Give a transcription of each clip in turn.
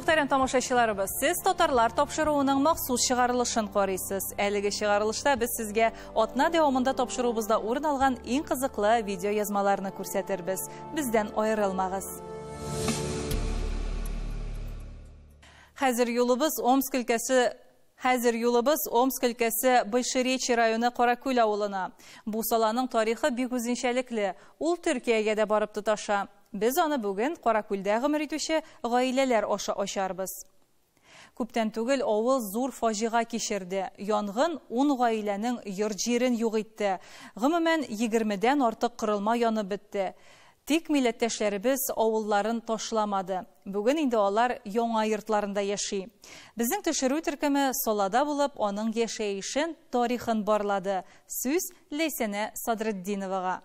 Muhterem tamoshachilarimiz, siz Tatarlar topshiruvining maxsus chiqarilishini qaraysiz. Әлеге chiqarilishda biz sizga otna davomida topshiruvimizda o'rin olgan eng qiziqli video yozmalarni ko'rsatirmiz. Bizdan ayrilmag'iz. Hozir yo'limiz Omsk өлкәсе Большеречи rayoni Qorako'l avulina. Bu salaning tarixi bek o'zinchalikli. Ул Turkiyaga da borib tutasha. Biz onu bugün Qorako'lda g'imir etuvchi g'oilalar ocharbız. Ko'pdan tugul avul zo'r fojia kechirdi. Yong'in 10 g'oilaning yurt-jerin yo'q etdi. G'umuman 20 dan ortiq qurilma yonib bitdi. Tek millatdoshlarimiz avullarin tashlamadı. Bugün indi ular yangi yurtlarında yaşay. Bizning tashiruv turkumi Solada bo'lib, onun yashayishin, tarixin barladi. So'z Leysana Sadriddinovaga.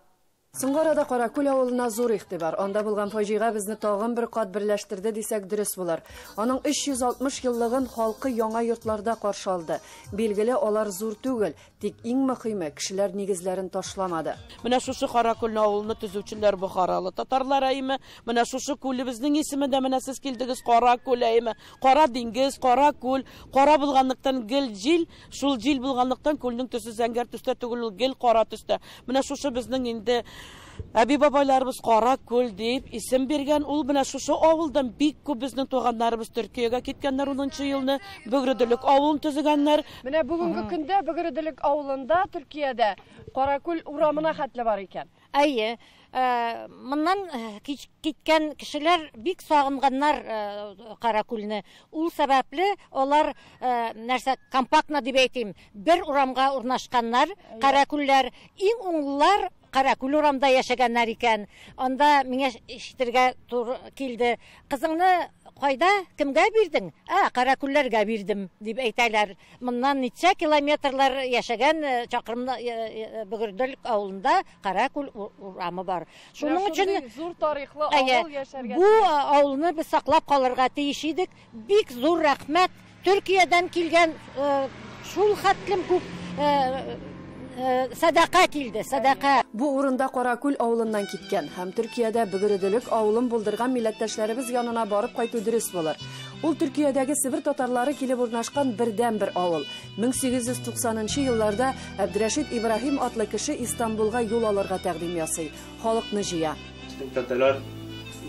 Соңгы Qorako'l авылына зур игътибар. Анда булган фаҗига безне тагын бер кат берләштерде дисәк дөрес булыр. Аның 360 еллыгын халкы яңа йортларда каршы алды. Билгеле, алар зур түгел, тик иң мөһиме кешеләр нигезләрен ташламады. Менә шушы Qorako'l авылны төзүчеләр Бухаралы татарлар айымы, менә шушы күлебезнең исеме дә менә сез килдегез Qorako'l айымы. Кара диңгез, Qorako'l, кара булганлыктан гел җил, шул җил булганлыктан күлнең төсе зәңгәр төстә түгел, гел кара төстә. Менә шушы безнең инде Әби бабайларыбыз Qorako'l дип исем биргән. Ул менә шушы авылдан бик күп безнең туганнарыбыз Төркиягә киткәннәр 10-нчы елны Бөгрөдөлек авылын төзегәннәр. Менә бүгенге көндә Бөгрөдөлек авылында Төркиядә Qorako'l урамына хәтле бар икән. Әйе, моннан киткән кешеләр бик сагынганнар Qorako'lны. Ул сәбәпле алар нәрсә компактна дип әйтим, бер урамга урнашканнар. Qorako'lләр иң уңлылар Qorako'l урамда яшәгәннәр икән. Анда миңа ишетергә туры килде. Кызыңны кайда, кемгә бирдең? Qorako'lләргә бирдем дип әйтәләр. Моннан ничә километрлар яшәгән чакрымны Бөгрөдөлек авылында Qorako'l урамы бар. Шуның өчен зур тарихлы авыл яшәргә. Бу авылны без саклап калырга тиеш идек. Бик зур рәхмәт Төркиядән килгән шул хәтлем күп Садака килде, садака. Бу урында Qorako'l авылыннан киткән һәм Төркиядә Бөгрөдөлек авылын булдырган милләттәшләребез янына барып кайту дөрес булыр. Ул Төркиядәге Сибир татарлары килеп урнашкан бердән-бер авыл. 1890 елларда Әбдрәшит Ибраһим атлы кеше Истанбулга юл алырга тәкъдим ясый. Халыкны җыя. Татарлар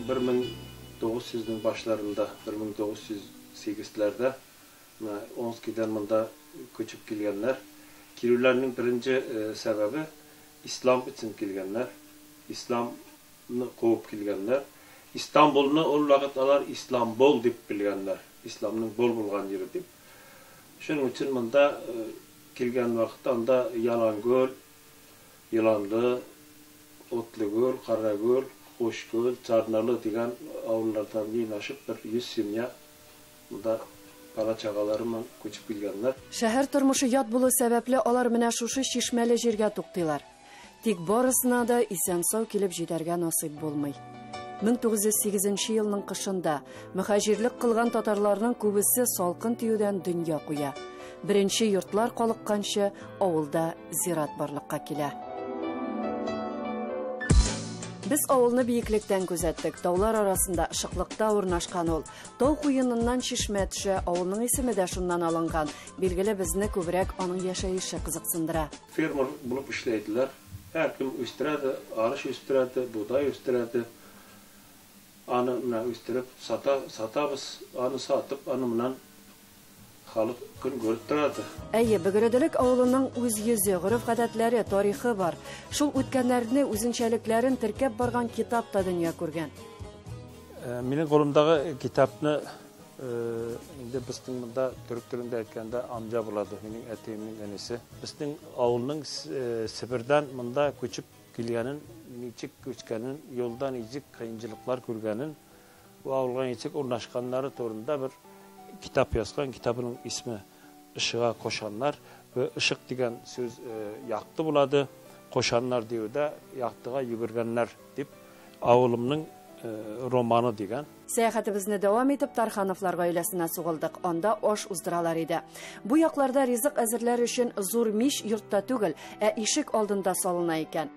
1900-нең башларында, 1908-ләрдә Омскидан монда көчүп килгәннәр. Kirülerinin birinci sebebi İslam için kilgenler, İslam'ını kovup kilgenler, İstanbul'unu o vakitler İstanbul dip bilgenler, İslam'ın bol bulgan yeri dip. Şunun için bunda kilgen vakitte anda Yalangöl, Yılanlı, Otlugöl, Karagöl, Hoşgöl, Çarnalı diyen avullardan yinaşıp bir 100 simya bunda Bala-çağalarımla көчүп килгәннәр. Шәһәр тормышы ят булу сәбәпле алар менә шушы чишмәле җиргә туктыйлар. Тик барысына да исән-сау килеп җитәргә насыйп булмый. 1908 елның кышында мөхаҗирлек кылган татарларның күбесе салкын тиюдән дөнья куя. Беренче йортлар калыкканчы авылда зират барлыкка килә. Biz avulны бийеклектән күзәттек. Таулар арасында ышыклыкта урнашкан ул. Тау куеныннан чишмә төшә, авылның исеме дә шуннан алынган. Билгеле, безне күбрәк аның яшәеше кызыксындыра. Фермер булып эшләйдиләр. Һәркем үстерәде, арыш үстерәде, будай үстерәде. Аны менә үстереп сатабыз, аны сатып, аны менән халык көн күреп торады. Әйе, Бөгрөдөлек авылының үз йөзе, гореф-гадәтләре, тарихы бар. Шул үткәннәрне, үзенчәлекләрен теркәп барган китап та дөнья күргән. Минең кулымдагы китапны инде безнең монда төрек телендә әйткәндә амҗа булады, минең әтиемнең әнисе. Безнең авылның Сибирдан монда күчеп килгәнен, ничек күчкәнен, юлдан ничек кыенчылыклар күргәнен, бу авылга ничек урнашканнары турында бер kitap yazgan, kitabının ismi Işığa Koşanlar ve Işık diyen söz yaktı buladı. Koşanlar diyor da yaktığa yugurganlar deyip avulumның romanı diyen. Сәяхәтебезне дәвам итеп Тархановлар гаиләсенә сугылдык. Анда аш уздыралар иде. Бу якларда ризык әзерләр өчен зур мич йортта түгел, ишек алдында салына икән.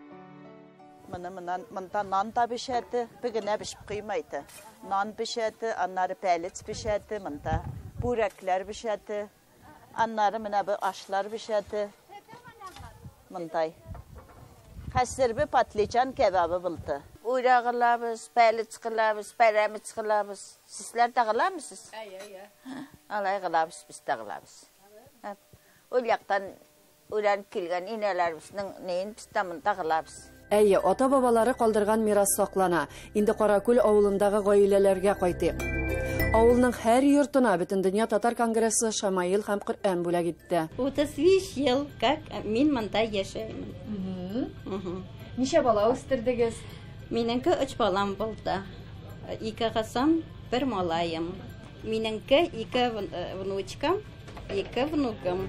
Мында нан да пешәді, бүгіне пішіп қоймайды. Нан пешәді, аннары пәліц пешәді, мында бүрәклер пешәді, аннары мына бұл ашлар пешәді. Мындай. Қәсірбі патличан кебабы бұлды. Uyra qılabız, pəliç qılabız, pərəmiç qılabız. Sizlər də qılamısınız? Alay qılabız, biz də qılabız. O yaqdan öyrənib kelgan inələrimizin neyin biz də mında qılabız. Әйе, ата-бабалары калдырган мирас саклана. Инде Каракүл авылындагы гаиләләргә кайтыйк. Авылның һәр йортына Бөтен дөнья татар конгрессы Шамаил һәм Коръән бүләк итте. 35 ел как мин монда яшәймен. Ничә бала үстердегез? Минеңке 3 балам булды. 2 кызым, 1 малаем. Минеңке 2 внучкам, 2 внукам.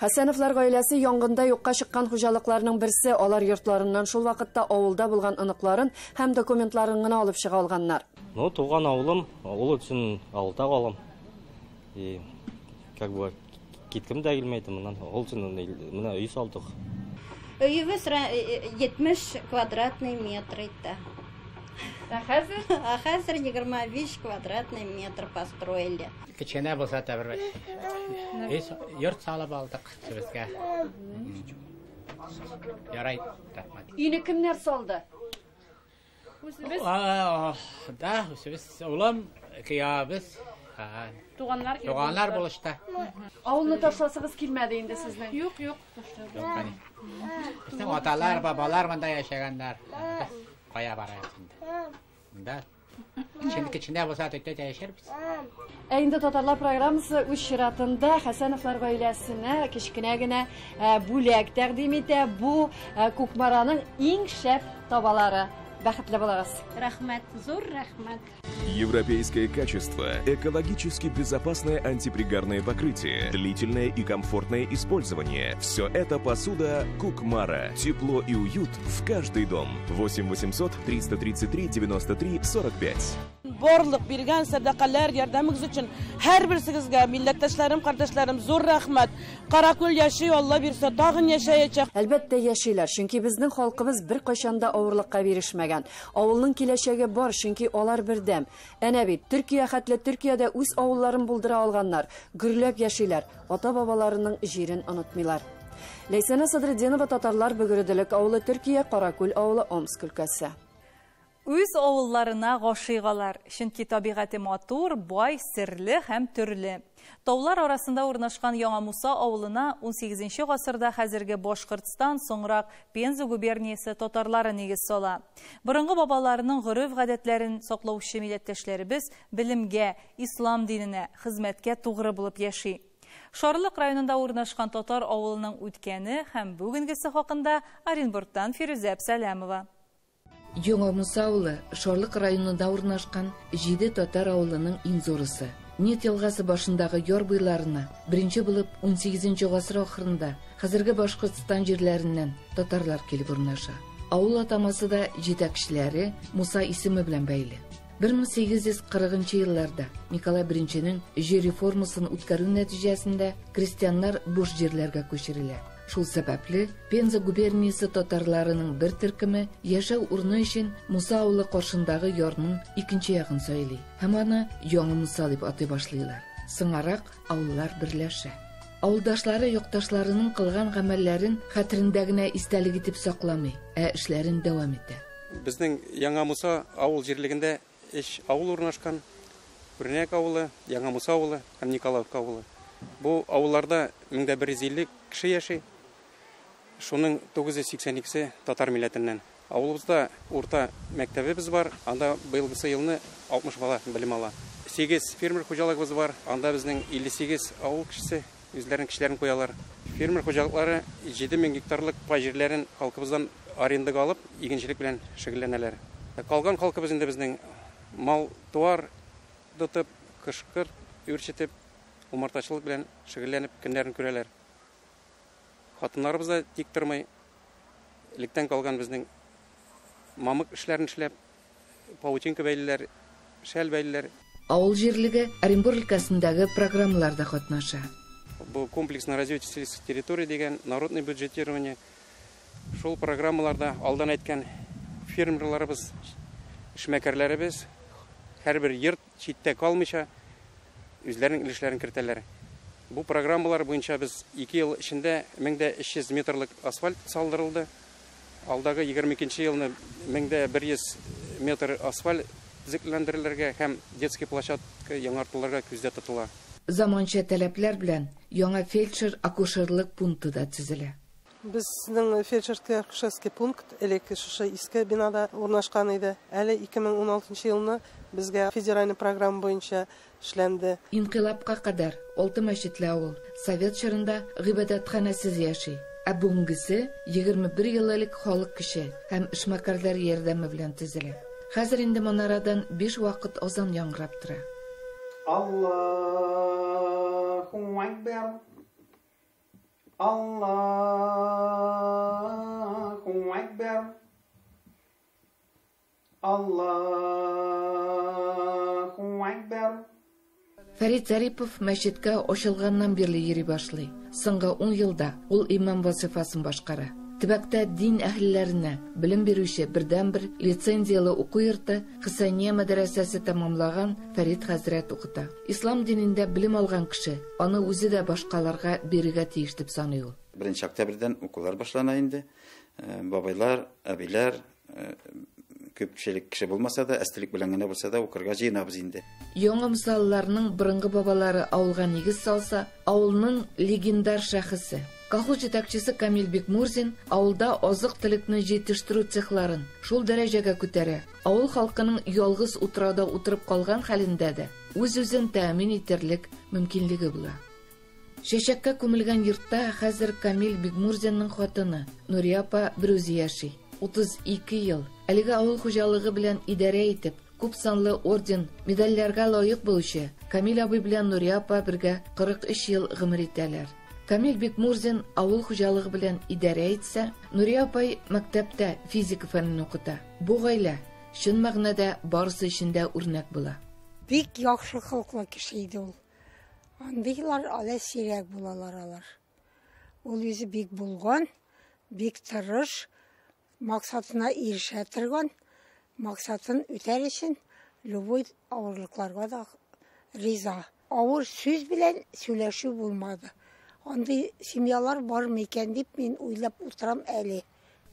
Хәсәновлар гаиләсе янгында юкка чыккан хуҗалыкларның берсе, алар йортларыннан шул вакытта авылда булган оныкларын һәм документларын гына алып чыга алганнар. Ну, туган авылым, ул өчен авылда калам. И как бы киткем дә килмәйде моннан. Ул өчен менә үй салдык. Өйебез 70 квадратный метр итә. Хәзер 25 квадратный метр построили. Кичәнә булса да бер йорт салып алдык безгә. Ярай, рәхмәт. Үйне кемнәр салды? Да, улым, кыябыз. Туганнар булышты. Авылны ташласыгыз килмәде инде сезнең. Юк. Безнең аталар, бабалар монда яшәгәннәр. Кая барабыз инде. Монда кичәнә булса да яшәрбез. Инде татарлар программасы үз чиратында Хәсәновлар гаиләсенә кечкенә генә бүләк тәкъдим итә. Бу Кукмараның иң шәп табалары. Бәхетле булыгыз. Рәхмәт, зур рәхмәт. Европейское качество, экологически безопасное антипригарное покрытие, длительное и комфортное использование. Все это посуда Кукмара. Тепло и уют в каждый дом. 8 800 333 93 45. Boрлuk birgen sadakalar yardımınız için her birisizge milletteşlerim, kardeşlerim zor rahmet. Karakül yaşıyor, Allah bir satağın yaşayacak. Әлбәттә яшиләр, чөнки безнең халкыбыз бер кайчанда авырлыкка бирешмәгән. Авылның киләчәге бар, чөнки алар бердәм. Әнә бит Төркия хәтле Төркиядә үз авылларын булдыра алганнар. Гөрләп яшиләр, ата-бабаларының җирен онытмыйлар. Ләйсәнә Садретдинова, татарлар Бөгөрөделек авылы, Төркия, Каракүл авылы, Омск өлкәсе. Үз авылларына гашыйгалар, чөнки табигате матур, бай, серле һәм төрле. Таулар арасында урнашкан Яңа Муса авылына 18-нче гасырда хәзерге Башкортстан, соңрак Пенза губерниясе татарлары нигез сала. Борынгы бабаларының гореф-гадәтләрен саклаучы милләттәшләребез белемгә, ислам диненә, хезмәткә тугры булып яши. Шарлык районында урнашкан татар авылының үткәне һәм бүгенгесе хакында Оренбургтан Фирүзә Сәләмова. Яңа Муса авылы Шарлык районында урнашкан 7 татар авылының иң зурысы. Нет елгасы башындагы яр буйларына беренче булып 18-нче гасыр ахырында хәзерге Башкортстан җирләреннән татарлар килеп урнаша. Авыл атамасы да җитәкчеләре Муса исеме белән бәйле. 1840 елларда Николай I-ның җир реформасын үткәрү нәтиҗәсендә крестьяннар буш җирләргә күчерелә. Шул сәбәпле Пенза губерниясе татарларының бер төркеме яшәү урыны өчен Муса авылы каршындагы ярның икенче ягын сөйли. Һәм аны Яңа Муса дип атай башлыйлар. Соңарак авыллар берләшә. Авылдашлары якташларының кылган гамәлләрен хәтерендә генә истәлек итеп сакламый, эшләрен дәвам итә. Безнең Яңа Муса авыл җирлегендә 3 авыл урнашкан. Бүрнәк авылы, Яңа Муса авылы һәм Николаевка авылы. Бу авылларда 1150 кеше яши. Шуның 982-се татар милләтеннән. Авылыбызда урта мәктәбебез бар. Анда быелгысы елны 60 бала белем ала. 8 фермер хуҗалыгыбыз бар. Анда безнең 58 авыл кешесе үзләренең кешеләрен куялар. Фермер хуҗалыклары 7000 гектарлык пай җирләрен халкыбыздан арендага алып, игенчелек белән шөгыльләнәләр. Калган халкыбыз инде безнең мал туар тотып, кышкыр үрчетеп, умартачылык белән шөгыльләнеп көннәрен күрәләр. Хатыннарыбыз да тик тормый, электән калган безнең мамык эшләрен эшләп, паутинка бәйлеләр, шәл бәйлеләр. Авыл җирлеге Оренбург өлкәсендәге программаларда катнаша. Бу комплексное развитие сельских территорий дигән народный бюджетирование. Шул программаларда алдан әйткән фермерларыбыз, эшмәкәрләребез һәрбер йорт читтә калмыйча үзләренең өлешләрен кертәләр. Бу программалар буенча без 2 ел эчендә 1300 метрлык асфальт салдырылды. Алдагы 22 елны 1100 метр асфальт төзекләндерелергә һәм детский площадка яңартылырга күздә тотыла. Заманча таләпләр белән яңа фельдшер-акушерлык пункты да төзелә. Безнең фельдшер-акушерский пункт элекке шушы иске бинада урнашкан иде. Әле 2016 елны безгә федераль программа буенча эшләнде. Инкыйлабка кадәр 6 мәчетле авыл Совет чорында гыйбадәтханәсез яши. Ә бүгенгесе 21 еллык халык кеше һәм эшмәкәрләр ярдәме белән төзелә. Хәзер инде манарадан 5 вакыт азан яңгырап тора. Аллаһу акбар. Аллаһу акбар. Аллаһу акбар. Фәрит Зарипов мәчеткә ачылганнан бирле йөри башлый. Соңгы 10 елда ул имам вазифасын башкара. Төбәктә дин әһелләренә белем бирүче бердән-бер лицензиялы уку йорты Хисания мәдрәсәсе тәмамлаган Фәрит хәзрәт укыта. Ислам динендә белем алган кеше аны үзе дә башкаларга бирергә тиеш дип саный ул. 1 октябрьдән укулар башлана инде. Бабайлар, әбиләр, көпчелек кеше булмаса да, әстелек белән генә булса да укырга җыенабыз инде. Яңа мисалларның борынгы бабалары авылга нигез салса, авылның легендар шәхесе колхоз җитәкчесе Камил Бикмурзин авылда азык-төлекне җитештерү цехларын шул дәрәҗәгә күтәрә. Авыл халкының ялгыз утрауда утырып калган хәлендә дә үз-үзен тәэмин итерлек мөмкинлеге була. Шәшәккә күмелгән йортта хәзер Камил Бикмурзинның хатыны Нурия апа бер үзе яши. 32 ел әлеге авыл хуҗалыгы белән идарә итеп, күп санлы орден, медальләргә лаек булучы Камил абый белән Нурия апа бергә 43 ел гомер итәләр. Камил Бикмурзин авыл хуҗалыгы белән идарә итсә, Нурия апай мәктәптә физика фәнен укыта. Бу гаилә чын мәгънәдә барысы өчен үрнәк була. Бик яхшы халыклы кеше иде ул. Андыйлар алай сирәк булалар алар. Ул үзе бик булган, бик тырыш, максатына ирешә торган, максатын үтәр өчен любой авырлыкларга да риза. Авыр сүз белән сөйләшү булмады. Андый семьялар бар микән дип мин уйлап утырам әле.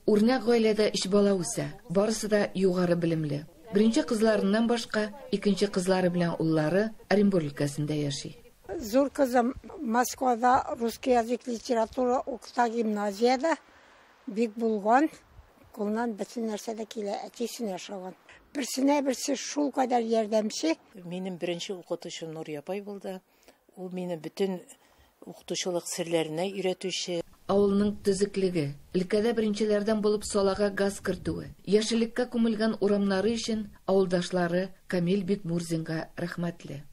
Үрнәк гаиләдә 3 бала үсә, барысы да югары белемле. Беренче кызларыннан башка, икенче кызлары белән уллары Оренбург өлкәсендә яши. Зур кызым Москвада русский язык литература укыта гимназияда бик булган. Кулнан бөтен нәрсәдә килә, әтисенә ошаган. Берсе шул кадәр ярдәмче. Минем беренче укытучым Нурия апай булды. Ул мине бөтен укытучылык серләренә өйрәтүче. Авылның төзеклеге, өлкәдә беренчеләрдән булып салага газ кертүе, яшеллеккә күмелгән урамнары өчен авылдашлары Камил Бикмурзинга рәхмәтле.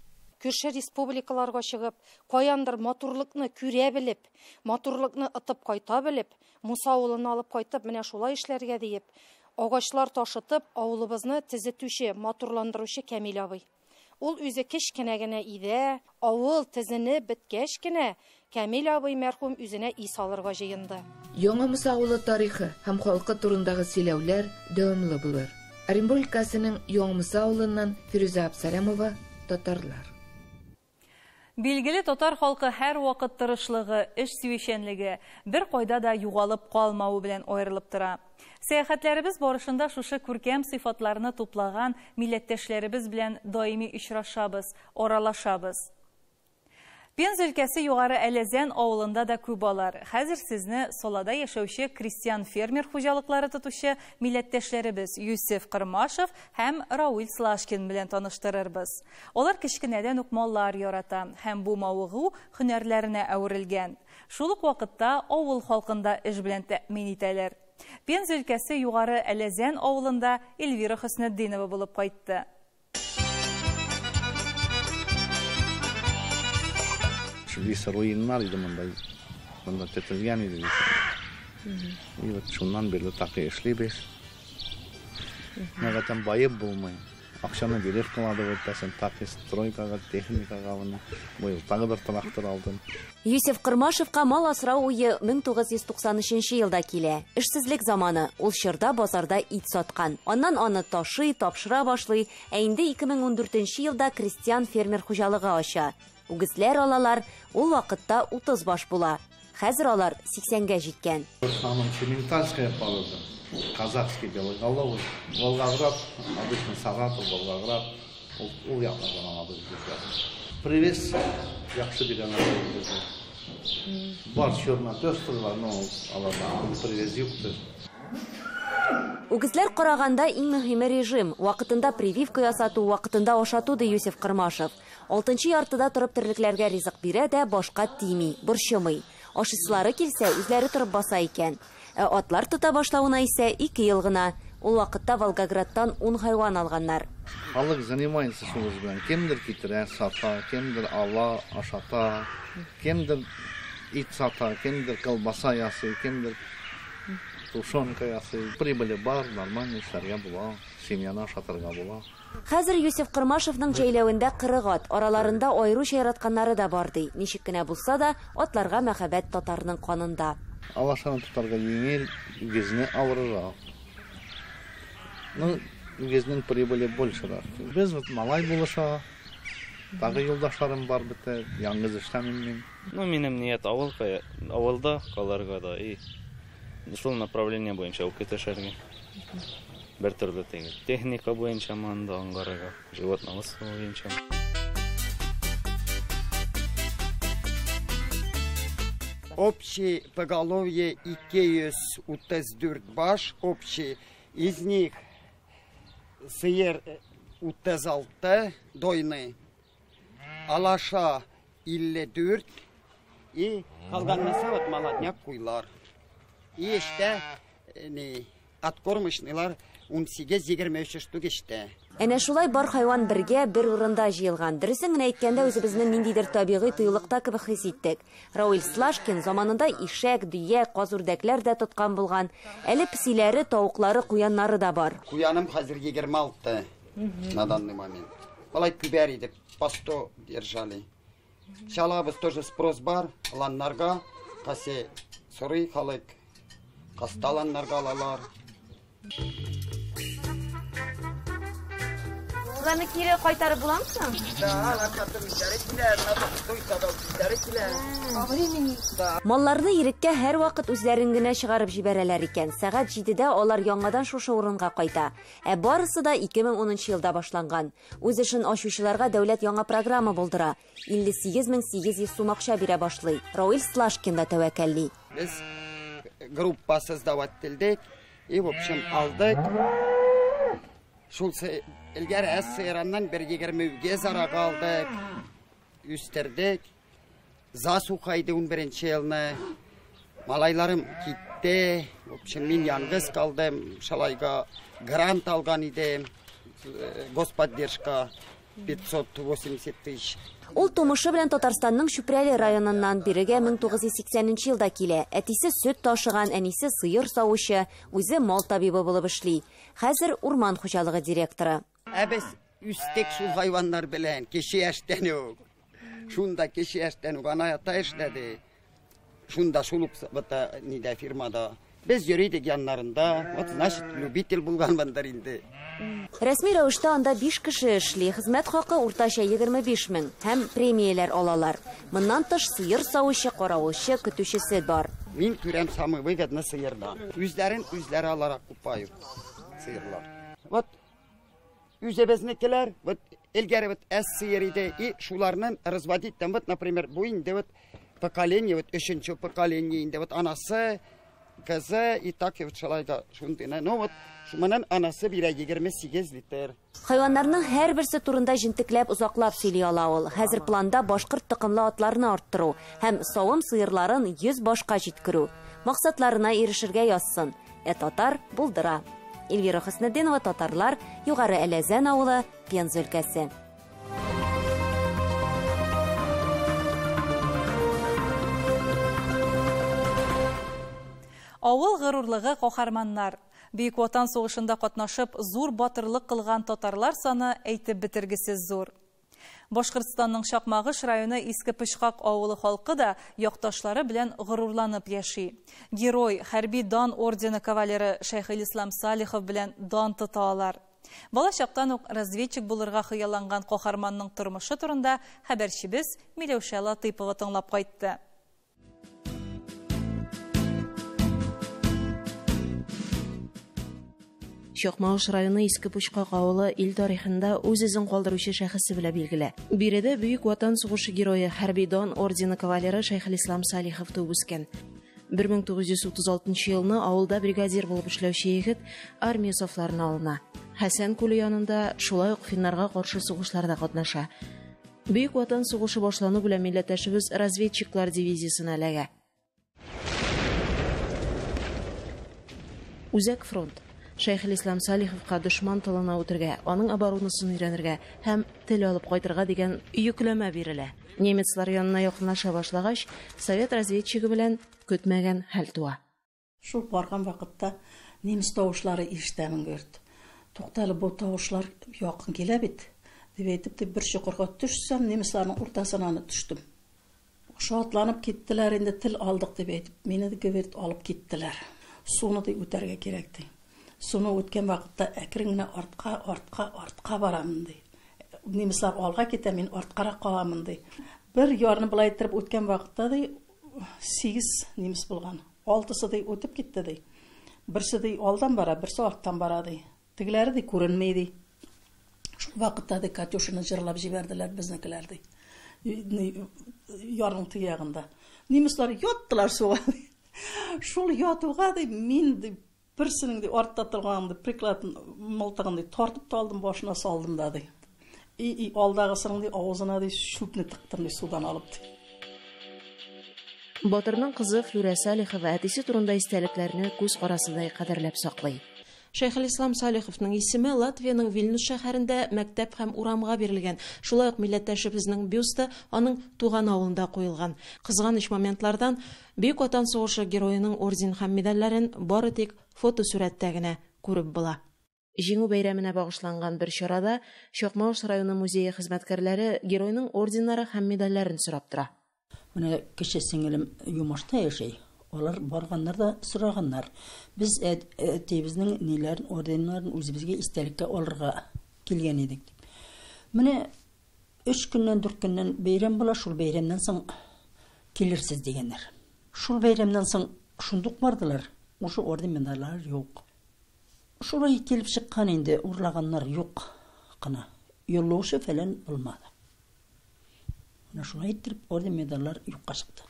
Күрше республикаларга чыгып, каяндыр матурлыкны күрә белеп, матурлыкны ытып кайта белеп, Муса авылын алып кайтып, менә шулай эшләргә диеп, агачлар ташытып, авылыбызны төзетүче, матурландыручы Камил абый. Ул үзе кечкенә генә иде, авыл тезене беткәч кенә Камил абый мәрхүм үзенә ис алырга җыенды. Яңа Муса авылы тарихы һәм халкы турындагы сөйләүләр дәвамлы булыр. Оренбург өлкәсенең Яңа Муса авылыннан Фирүзә Абсалямова, татарлар. Билгеле татар халкы һәр вакыт тырышлыгы, эш сөйшәнлеге, бер кайда да югалып калмавы белән аерылып тора. Сәяхәтләребез барышында шушы күркәм сыйфатларны туплаган милләттәшләребез белән даими очрашабыз, аралашабыз. Пенза өлкәсе югары Әләзән авылында да күп алар. Хәзер сезне Солада яшәүче крестьян фермер хуҗалыклары тотучы милләттәшләребез Юсеф Кырмашев һәм Рауил Слашкин белән таныштырырбыз. Алар кечкенәдән үк маллар ярата һәм бу мавыгу һөнәрләренә әверелгән. Шул ук вакытта авыл халкында эш белән тәэмин итәләр. Пенза өлкәсе югары Әләзән авылында Эльвира Хөснетдинова булып кайтты. Lise ruinlar idi bunda tetilgan idi. Şundan beri takı eşliyiz. Nəqətən bayıb bulmayın. Акчаны берер кылады өтәсен, такис стройкага, техникага аны. Быел тагы бер трактор алдым. Юсеф Кырмашевка мал асрау уе 1993 елда килә. Эшсезлек заманы ул чорда базарда ит саткан. Аннан аны ташый, тапшыра башлый, ә инде 2014 елда крестьян фермер хуҗалыгы ача. Үгезләр алалар, ул вакытта 30 баш була. Хәзер алар 80-гә җиткән. Самым Сементальская порода. Казахский белый головый. Волгоград, обычно Саратов, Волгоград. Ул яклардан алабыз без. Привез яхшы дигән алабыз. Бар черно-пёстрый, но алардан привез юктыр. Үгезләр караганда иң мөһиме режим, вакытында прививка ясату, вакытында ашату ди Юсеф Кырмашев. 6-нчы яртыда торып терлекләргә ризык бирә дә башка тими, борчымый. Ашыслары килсә, үзләре торып баса икән. Атлар тота башлауына исә 2 ел гына. Ул вакытта Волгоградтан 10 хайван алганнар. Халык занимается шуның белән. Кемдер китерә, сата, кемдер ала, ашата, кемдер ит сата, кемдер колбаса ясый, кемдер тушенка ясый. Прибыли бар, нормальный эшләргә була, семьяны ашатырга була. Хәзер Юсеф Кырмашевның җәйләвендә 40 ат, араларында айруча яратканнары да бар ди. Ничек кенә булса да, атларга мәхәббәт татарның канында. Алашаны тотарга еңел, үгезне авырырак. Ну, үгезнең прибыли большерак. Без вот малай булыша, тагы юлдашларым бар бите, яңгыз эшләмим мин. Ну, минем ният авылда каларга да и шул направление буенча укыт эшләргә. Бер төрле техника буенча манда аңгарга, животноводство буенча. Общее поголовье 234 баш, общий, из них сыер 36 дойны, алаша 54 и калганмаса вот молодняк куйлар. И işte откормышнылар 18-23 штук işte. Әнә шулай бар хайван бергә бер урында җыелган. Дөресен генә әйткәндә, үзебезне ниндидер табигый тыюлыкта кебек хис иттек. Рауль Слашкин заманында ишәк, дөя, казүрдәкләр дә тоткан булган. Әле песиләре, тавыклары, куяннары да бар. Куяным хәзер 26 на данный момент. Алай күбәр иде, посто держали. Шалабыз тоже спрос бар, ланнарга, касе сорый халык, касталаннарга алалар. Уларны кире кайтарып буламсың? Да, алар катып үзләре киләр, туйсада үзләре киләр. Малларны иреккә һәр вакыт үзләрен генә чыгарып җибәрәләр икән. Сәгать 7-дә алар яңадан шушы урынга кайта. Барысы да 2010 елда башланган. Үз эшен ачучыларга дәүләт яңа программа булдыра. 58800 сум акча бирә башлый. Рауль Слашкин да тәвәккәлли. Без группа создавать ителдек и в общем алдык. Шул ilgari seyrandan bir 20 üge zara kaldık, üsterdek, Zasukay'dı 11. yılını, malaylarım gitti, min yalnız kaldım, şalayga grant algan idim, господдержка 580 тысяч. Ул тумышы белән Татарстанның Шүпрәле районыннан бирегә 1980 елда килә. Әтисе сөт ташыган, әнисе сыер савучы, үзе мал табибы булып эшли. Хәзер урман хуҗалыгы директоры. Без üstek шул hayvanlar белән кеше яшьтән үк. Шунда кеше яшьтән үк ана ята эшләде. Шунда шулук бата нидә фирмада. Без йөридек яннарында. Вот значит любитель булган бандар инде. Рәсми рәвештә анда 5 кеше эшли. Хезмәт хакы уртача 25 мең һәм премияләр алалар. Моннан тыш сыер савучы, каравылчы, көтүчесе бар. Мин күрәм самый выгодны сыердан. Үзләре аларак купаю сыерлар. Вот үзебезнекеләр, вот элгәре вот әс сыер иде и шуларны разводить там вот, например, бу инде вот поколение, вот 3-нче поколение инде вот анасы, кызы и так вот шалайга шундый. Ну вот шуның анасы бирә 28 литр. Хайваннарның һәрберсе турында җентекләп узаклап сөйли ала ул. Хәзер планда башкорт токымлы атларны арттыру һәм савым сыерларын 100 башка җиткерү. Максатларына ирешергә язсын. Татар булдыра. Эльвира Хөснетдинова, татарлар, Югары Әләзән авылы, Пенза өлкәсе. Авыл горурлыгы каһарманнар. Бөек Ватан сугышында катнашып, зур батырлык кылган татарлар саны әйтеп бетергесез зур. Башкортстанның Шакмагыш районы Иске Пычкак авылы халкы да якташлары белән горурланып яши. Герой, хәрби дан ордены кавалеры Шәйхелислам Салихов белән дан тоталар. Бала чактан ук разведчик булырга хыялланган каһарманның тормышы турында хәбәрчебез Миләүшә Латыйпова тыңлап кайтты. Шакмагыш районы Иске Пычкак авылы ил тарихында үз-үзен калдыручы шәхесе белән билгеле. Биредә Бөек Ватан сугышы герое хәрби дан ордены кавалеры Шәйхелислам Салихов туып үскән. 1936 елны авылда бригадир булып эшләүче егет армия сафларына алына. Хәсән күле янында шулай ук финнарга каршы сугышларда катнаша. Бөек Ватан сугышы башлану белән милләттәшебез разведчиклар дивизиясенә эләгә. Үзәк фронт. Шәйхелислам Салиховка дошман тылына үтергә, аның оборонасын өйрәнергә һәм тел алып кайтырга дигән йөкләмә бирелә. Немецлар янына якынлаша башлагач, совет разведчиге белән көтмәгән хәл туа. Шул барган вакытта немец тавышлары ишетәмен гөрт. Туктале бу тавышлар якын килә бит. Дип әйтеп, бер чокырга төшсәм, немецларның уртасына төштем. Шатланып киттеләр, инде тел алдык дип әйтеп, мине дә гөверт алып киттеләр. Суны да үтәргә кирәк ди. Суны үткән вакытта әкрен генә артка барамын ди. Немецлар алга китә, мин арткарак каламын ди. Бер ярны булай итеп үткән вакытта ди 8 немец булган. 6сы ди үтеп китте ди. Берсе ди алдан бара, берсе арттан бара ди. Тегеләре ди күренмәй ди. Шул вакытта ди Катюшаны җырлап җибәрделәр безнекеләр ди. Ярның тиягында. Немецлар яттылар суга. Шул ятуга ди мин ди берсенең ди артта торган ди прикладын мылтыгын ди тартып талдым, башына салдым да ди. Алдагысының ди авызына ди шүпне тыктым ди судан алып ди. Батырның кызы Флүрә Салихова әтисе турында истәлекләрне күз карасыдай кадерләп саклый. Шәйхелислам Салиховның исеме Латвияның Вильнюс шәһәрендә мәктәп һәм урамга бирелгән. Шулай ук милләттәшебезнең бюсты аның туган авылында куелган. Кызганыч моментлардан Бөек Ватан сугышы героеның орден һәм медальләрен бары тик фотосурәттә генә күреп була. Җиңү бәйрәменә багышланган бер чарада Шакмагыш районы музее хезмәткәрләре геройның орденнары һәм медальләрен сорап тора. Менә кеше сеңелем Юмашта яшәй. Алар барганнар да сораганнар. Без әтебезнең ниләрен, орденнарын үзебезгә истәлеккә алырга килгән идек. Менә 3 көннән 4 көннән бәйрәм була, шул бәйрәмнән соң килерсез дигәннәр. Шул бәйрәмнән соң шундук бардылар. Ушы орден медальләр юк. Шулай килеп чыккан инде, урлаганнар юк кына. Юллаушы фәлән булмады. Менә шулай итеп орден медальләр юкка чыкты.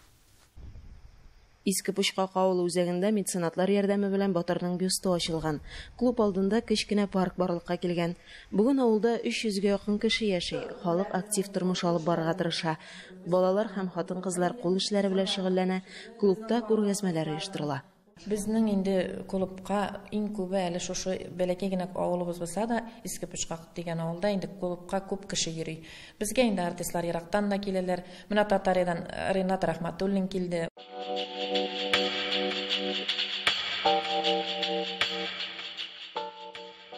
Иске Пычкак авылы үзәгендә меценатлар ярдәме белән батырның бюсты ачылган. Клуб алдында кечкенә парк барлыкка килгән. Бүген авылда 300-гә якын кеше яши. Халык актив тормыш алып барырга тырыша. Балалар һәм хатын-кызлар кул эшләре белән шөгыльләнә. Клубта күргәзмәләр оештырыла. Безнең инде клубка иң күбе әле шушы бәләкәй генә авылыбыз булса да, Иске Пычкак дигән авылда инде клубка күп кеше йөри. Безгә инде артистлар ерактан да киләләр. Менә Татариядан Ренат Рахматуллин килде.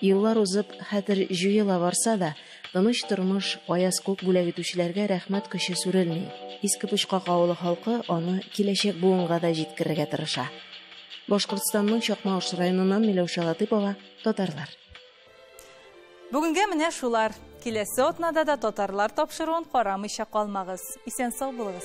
Еллар узып, хәтер җуела барса да, тыныч тормыш, аяз күк бүләк итүчеләргә рәхмәт көче сүрелми. Иске Пычкак авылы халкы аны киләчәк буынга да җиткерергә тырыша. Башкортстанның Шакмагыш районыннан Миләүшә Латыйпова, татарлар. Бүгенгә менә шулар. Киләсе атнада да татарлар тапшыруын карамыйча калмагыз. Исән сау булыгыз.